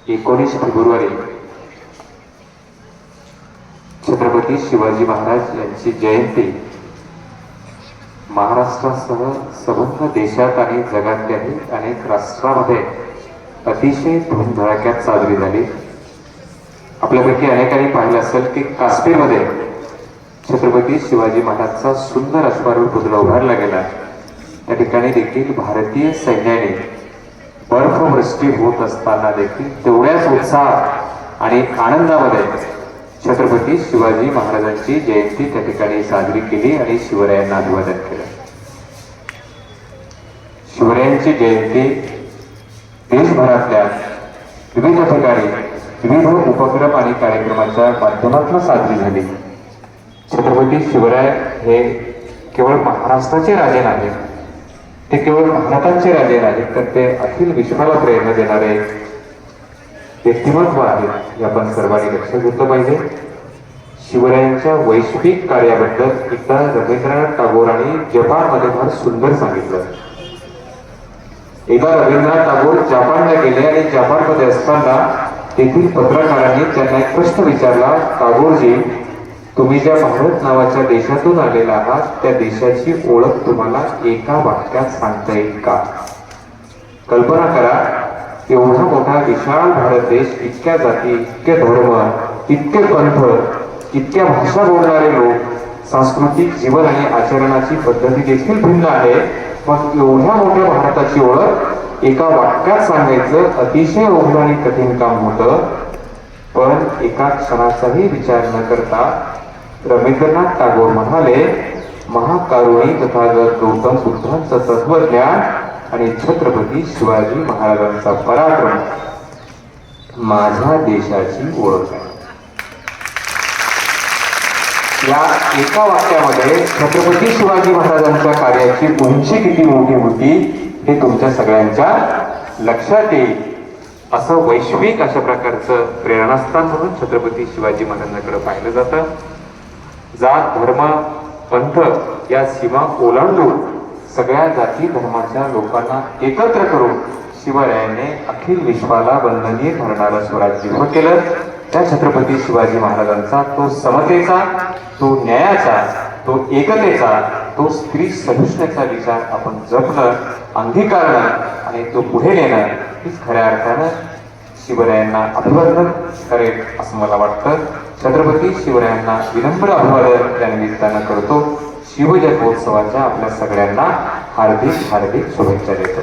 19 February Chhatrapati Shivaji Maharaj यांची जयंती महाराष्ट्रासह संपूर्ण देशात आणि जगातल्याही अनेक राष्ट्रांमध्ये अतिशय धूमधडाक्यात साजरी झाली। आपल्यापैकी अनेकांनी पाहिलं असेल की काश्मीरमध्ये छत्रपती शिवाजी महाराजांचा सुंदर अश्वारूढ पुतळा उभारला गेला। या ठिकाणी देखील भारतीय सैन्याने बर्फवृष्टी होत असताना देखील तेवढ्याच उत्साह आणि आनंदामध्ये छत्रपती शिवाजी महाराजांची जयंती त्या ठिकाणी साजरी केली आणि शिवरायांना अभिवादन केलं। शिवरायांची जयंती देशभरातल्या विविध ठिकाणी विविध उपक्रम आणि कार्यक्रमाच्या माध्यमातून साजरी झाली। छत्रपती शिवराय हे केवळ महाराष्ट्राचे राजे नाहीत, ते केवळ भारताचे राजे नाहीत, तर ते अखिल विश्वाला प्रेरणा देणारे व्यक्तिमत्व आहे। हे आपण सर्वांनी लक्षात घेतलं पाहिजे। शिवरायांच्या वैश्विक कार्याबद्दल एकदा रवींद्रनाथ टागोरांनी जपानमध्ये फार सुंदर सांगितलं। एकदा रवींद्रनाथ टागोर जपानला गेले आणि जपानमध्ये असताना तेथील पत्रकारांनी त्यांना एक प्रश्न विचारला, टागोरजी, तुम्ही ज्या भारत नावाच्या देशातून आलेला आहात त्या देशाची ओळख तुम्हाला एका वाक्यात सांगता येईल का? कल्पना करा, एवढा मोठा विशाल भारत देश, इतक्या जाती, इतके धर्म, इतके पंथ, इतक्या भाषा बोलणारे लोक, सांस्कृतिक जीवन आणि आचरणाची पद्धती देखील भिन्न आहे। मग एवढ्या मोठ्या भारताची ओळख एका वाक्यात सांगायचं अतिशय अवघड आणि कठीण काम होतं। पण एका क्षणाचाही विचार न करता रवींद्रनाथ टागोर म्हणाले, महाकारुणी तथागत गौतम बुद्धांचं तत्वज्ञान आणि छत्रपती शिवाजी महाराजांचा पराक्रम माझ्या देशाची ओळख आहे। या एका वाक्यामध्ये छत्रपती शिवाजी महाराजांच्या कार्याची उंची किती मोठी होती हे तुमच्या सगळ्यांच्या लक्षात येईल। असं वैश्विक अशा प्रकारचं प्रेरणास्थान म्हणून छत्रपती शिवाजी महाराजांकडे पाहिलं जातं। जात, धर्म, पंथ या सीमा ओलांडून सगळ्या जाती धर्माच्या लोकांना एकत्र करून शिवरायांनी अखिल विश्वाला वंदनीय ठरणारं स्वराज्य उभं केलं। त्या छत्रपती शिवाजी महाराजांचा तो समतेचा, तो न्यायाचा, तो एकतेचा, तो स्त्री सहिष्णुतेचा विचार आपण जपणं, अंगीकारणं आणि तो पुढे नेणं हीच खऱ्या अर्थानं शिवरायांना अभिवादन करेल असं मला वाटतं। छत्रपती शिवरायांना विनम्र अभिवादन या निमित्तानं करतो। शिवजन्मोत्सवाच्या आपल्या सगळ्यांना हार्दिक हार्दिक शुभेच्छा देतो।